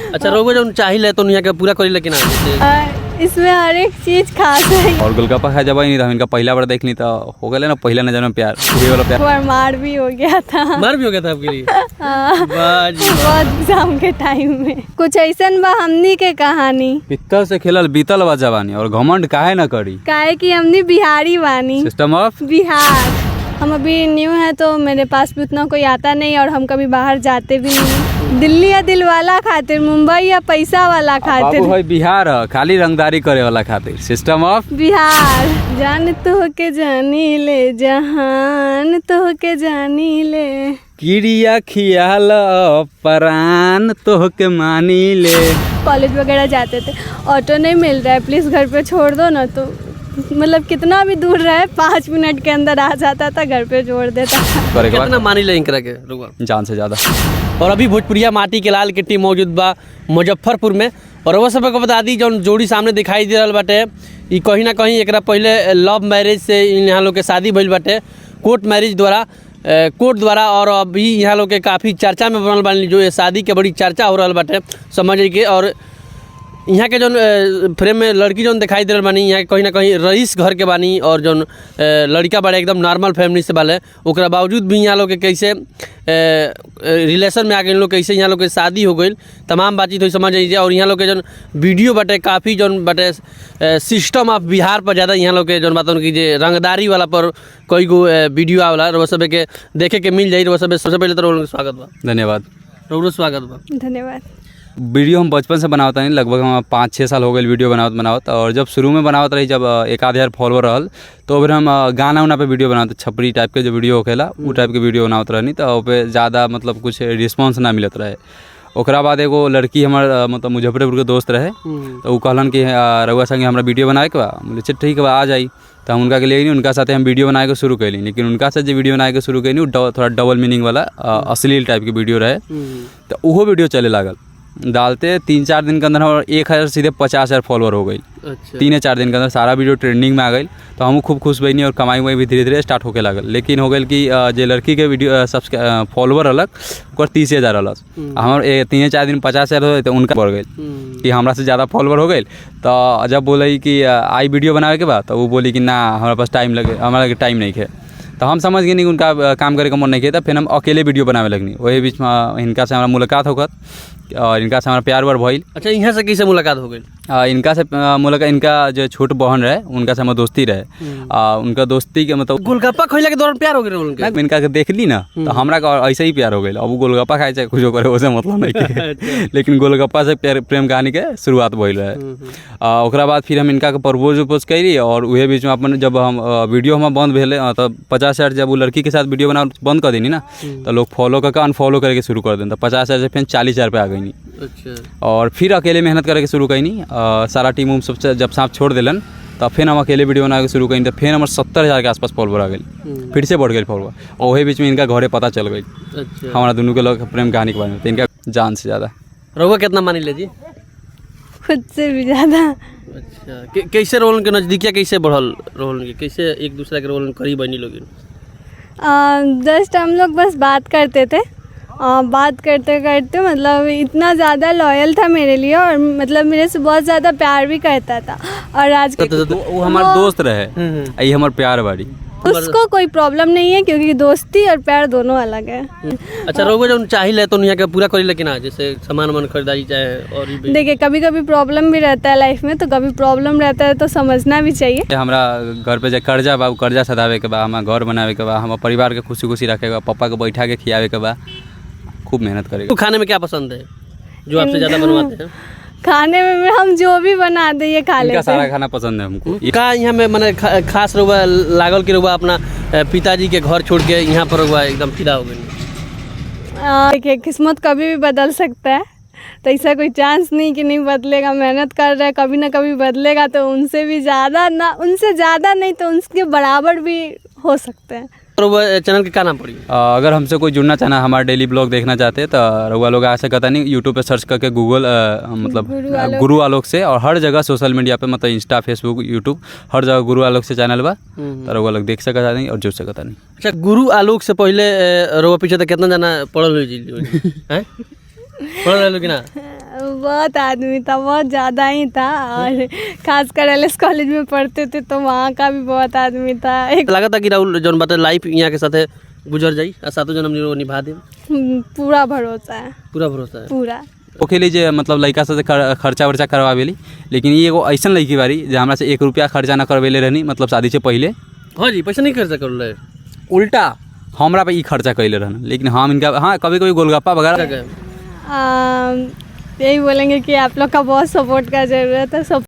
अच्छा रोगो जब चाहिए तो यहाँ के पूरा करी लेकिन इसमें हर एक चीज खास है। और गोलगप्पा खा जब नहीं था इनका पहला बार देख ली तो हो गया ना पहला नजर में प्यार वही वाला प्यार। और मार भी हो गया था। मार भी हो गया था आपके लिए? बहुत एग्जाम के टाइम में कुछ ऐसा बा हमनी के कहानी पित्तल से खेलल बीतल बा जवानी और घमंड काहे न करी काहे कि हमनी बिहारी बानी। System of Bihar. हम अभी न्यू है तो मेरे पास भी उतना कोई आता नहीं और हम कभी बाहर जाते भी नहीं। दिल्ली या दिल वाला खातिर, मुंबई या पैसा वाला खातिर। बाबू है बिहार खाली रंगदारी करे वाला खातिर। System of Bihar. जान तो के जानी ले जहान तो के जानी ले किरिया खियाल परान तो के मानी ले। कॉलेज वगैरह जाते थे, ऑटो नहीं मिल रहा है, प्लीज़ घर पे छोड़ दो ना, तो मतलब कितना भी दूर रहे 5 मिनट के अंदर आ जाता था, घर पे छोड़ देता था। कितना मानी ले इनकरा के रुआ जान से ज्यादा। और अभी भोजपुरिया माटी के लाल की टीम मौजूद बा मुजफ्फरपुर में। और वो सब को बता दी जौन जोड़ी सामने दिखाई दे रहा बाटे ई कहीं ना कहीं एकरा पहले लव मैरिज से यहाँ लोग के शादी भइल बाटे कोर्ट मैरिज द्वारा कोर्ट द्वारा। और अभी यहाँ लोग के काफ़ी चर्चा में बनल बानी, जो ये शादी के बड़ी चर्चा हो रहा बाटे समझ के। और यहाँ के जौन फ्रेम में लड़की जौन दिखाई दे रहा बानी यहाँ कहीं ना कहीं रईस घर के बानी और जौन लड़का बड़े एकदम नॉर्मल फैमिली से बाले, ओकरा बावजूद भी यहाँ लोग के कैसे रिलेशन में आ गए लोग, कैसे यहाँ लोग के शादी हो गई, तमाम बातचीत हुई समझ लीजिए। और यहाँ लोग के जौन वीडियो बटे काफ़ी जौन बटे सिस्टम ऑफ बिहार पर ज़्यादा यहाँ लोग के जौन बात कीजिए रंगदारी वाला पर कोई गो वीडियो आवाला वो सब के देखे के मिल जाए। वो सब सबसे पहले तो स्वागत बा। धन्यवाद। रोज स्वागत बा। धन्यवाद। वीडियो हम बचपन से बनावत नहीं, लगभग हम 5-6 साल हो गए वीडियो बनावत। और जब शुरू में बनावत रही, जब 1,000 फॉलोअर रहल तो फिर हम गाना उना पे वीडियो बनाते, छपरी टाइप के जो वीडियो होखेला वो टाइप के वीडियो बनावत रहनी। तो पे ज़्यादा मतलब कुछ रिस्पॉन्स ना मिलत रहे। ओकरा बाद एगो लड़की हमार मतलब मुजफ्फरपुर के दोस्त रहे तो वो कहलन कि रउआ संगे हमरा वीडियो बनाए के बा। बोले चल ठीक बा आ जाई। तो हम उनका के लिए उनका साथ हम वीडियो बनाए के शुरू कैली, लेकिन उनका साथ जो वीडियो बनाए के शुरू कैली थोड़ा डबल मीनिंग वाला अश्लील टाइप के वीडियो रहे। तो वो वीडियो चले लागल। डालते 3-4 दिन के अंदर हमारे 1,000 सीधे 50,000 फॉलोअर हो गई। अच्छा। 3-4 दिन के अंदर सारा वीडियो ट्रेंडिंग में आ गई। तो हम खूब खुश बनी और कमाई भी धीरे धीरे स्टार्ट होके लागल। लेकिन हो गई कि जो लड़की के वीडियो फॉलोअर अलग और 30,000 अलग, हमारे 3-4 दिन 50,000 हो तो उनका बढ़ गई कि हमारा से ज़्यादा फॉलोअर हो गई। तो जब बोले कि आई वीडियो बनावे के बाद तो वो बोली कि ना हमारे पास टाइम लगे, हमारा टाइम नहीं है। तो हम समझ गए नहीं उनका काम करे का मन नहीं किया। था फिर हम अकेले वीडियो बनावे लगनी। वही बीच में इनका से हमारा मुलाकात होकर और इनका से हमारा प्यार व्यार भइल। अच्छा यहाँ से कैसे मुलाकात हो गई? इनका से मुलाकात, इनका जो छोट बहन रहे उनका से हमारा दोस्ती रहे। उनका दोस्ती के मतलब गोलगप्पा खइला के दौरान प्यार हो गए। इनका के देख ली ना तो हमरा का ऐसे ही प्यार हो गई। अब गोलगप्पा खाए चाहे कुछ करे वैसे मतलब नहीं के लेकिन गोलगप्पा से प्रेम कहानी के शुरुआत भइल रहे। ओकरा बाद फिर हम इनका के प्रपोज उपोज करी और उहे बीच में अपन जब हम वीडियो हम बंद भेले तो 50,000 जब वो लड़की के साथ वीडियो बना बंद कर देनी ना तो लोग फॉलो करके अनफॉलो करके शुरू कर दें। तो 50,000 से फिर 40,000 पे आ गई। अच्छा। और फिर अकेले मेहनत करके शुरू कैनी। सारा टीम उम सब जब साथ छोड़ दिलन तो फिर हम अकेले वीडियो बना के शुरू कैनी। तो फिर हमारे 70,000 के आसपास फॉलोअर आ गई। फिर से बढ़ गई फॉलोअर और वही बीच में इनका घरे पता चल गई। अच्छा। हमारा दोनों के लोग प्रेम कहानी के बारे में। तो इनका जान से ज़्यादा। रहुआ कितना मानी ले जी? खुद से भी ज़्यादा। अच्छा। कैसे रोल के नज़दीकिया कैसे बढ़ल रोल के, कैसे एक दूसरे के रोल करीब बनी लोग? जस्ट हम लोग बस बात करते थे। बात करते करते मतलब इतना ज़्यादा लॉयल था मेरे लिए और मतलब मेरे से बहुत ज़्यादा प्यार भी करता था। और आज वो हमारे दोस्त रहे, ये हमारे प्यार बाड़ी। उसको कोई प्रॉब्लम नहीं है क्योंकि दोस्ती और प्यार दोनों अलग है। अच्छा रोगो जब चाहिए तो यहाँ के पूरा करी लेकिन जैसे सामान वामान खरीदारी चाहे और देखिए कभी कभी प्रॉब्लम भी रहता है लाइफ में, तो कभी प्रॉब्लम रहता है तो समझना भी चाहिए। हमारा घर पे जो कर्जा बा कर्जा सधावे के बा, हमारा घर बनावे के बा, हमारे परिवार के खुशी खुशी रखे के बा, पापा को बैठा के खियावे के बा, खूब मेहनत करेगा। तो खाने में क्या पसंद है जो आपसे ज़्यादा बनवाते हैं? खाने में हम जो भी बना दे ये खा लेते हैं। सारा खाना पसंद है हमको। का यहाँ में मैंने खास रुआ लागल कि रुआ अपना पिताजी के घर छोड़ के यहाँ पर रुआ एकदम फिदा हो गई? देखिए किस्मत कभी भी बदल सकता है, तो ऐसा कोई चांस नहीं कि नहीं बदलेगा। मेहनत कर रहा है, कभी ना कभी बदलेगा। तो उनसे भी ज़्यादा ना, उनसे ज़्यादा नहीं तो उनके बराबर भी हो सकते हैं। चैनल के क्या नाम पड़ी? अगर हमसे कोई जुड़ना चाहना, हमारा डेली ब्लॉग देखना चाहते हैं तो रउआ लोग ऐसे कहता नहीं, यूट्यूब पे सर्च करके गूगल मतलब गुरु आलोक से, और हर जगह सोशल मीडिया पे मतलब इंस्टा फेसबुक यूट्यूब हर जगह गुरु आलोक से चैनल बा। तो रउआ लोग देख सकता नहीं और जुड़ सकता नहीं। अच्छा गुरु आलोक से पहले रउआ पीछे तो कितना जाना पढ़ल हुई जी? पढ़ल रहे कि ना? बहुत आदमी था, बहुत ज़्यादा ही था। और खासकर एलएस कॉलेज में पढ़ते थे तो वहाँ का भी बहुत आदमी था। एक लगा था कि राहुल जौन बात लाइफ यहाँ के साथे गुजर जाई और सातों जन्म निभा दे। पूरा भरोसा है, पूरा भरोसा है। पूरा। ओके लीजिए मतलब लड़का से खर्चा वर्चा करवावेली, लेकिन ये एगो ऐसा लड़की बारी जो हमरा से 1 रुपया खर्चा न करवेले रहनी, मतलब शादी से पहले। हाँ जी, पैसा नहीं खर्चा कर रहे। उल्टा हमरा पे ई खर्चा कैले रहना, लेकिन हम इनका हाँ कभी कभी गोलगप्पा वगैरह। यही बोलेंगे कि आप लोग का बहुत सपोर्ट का ज़रूरत है। सब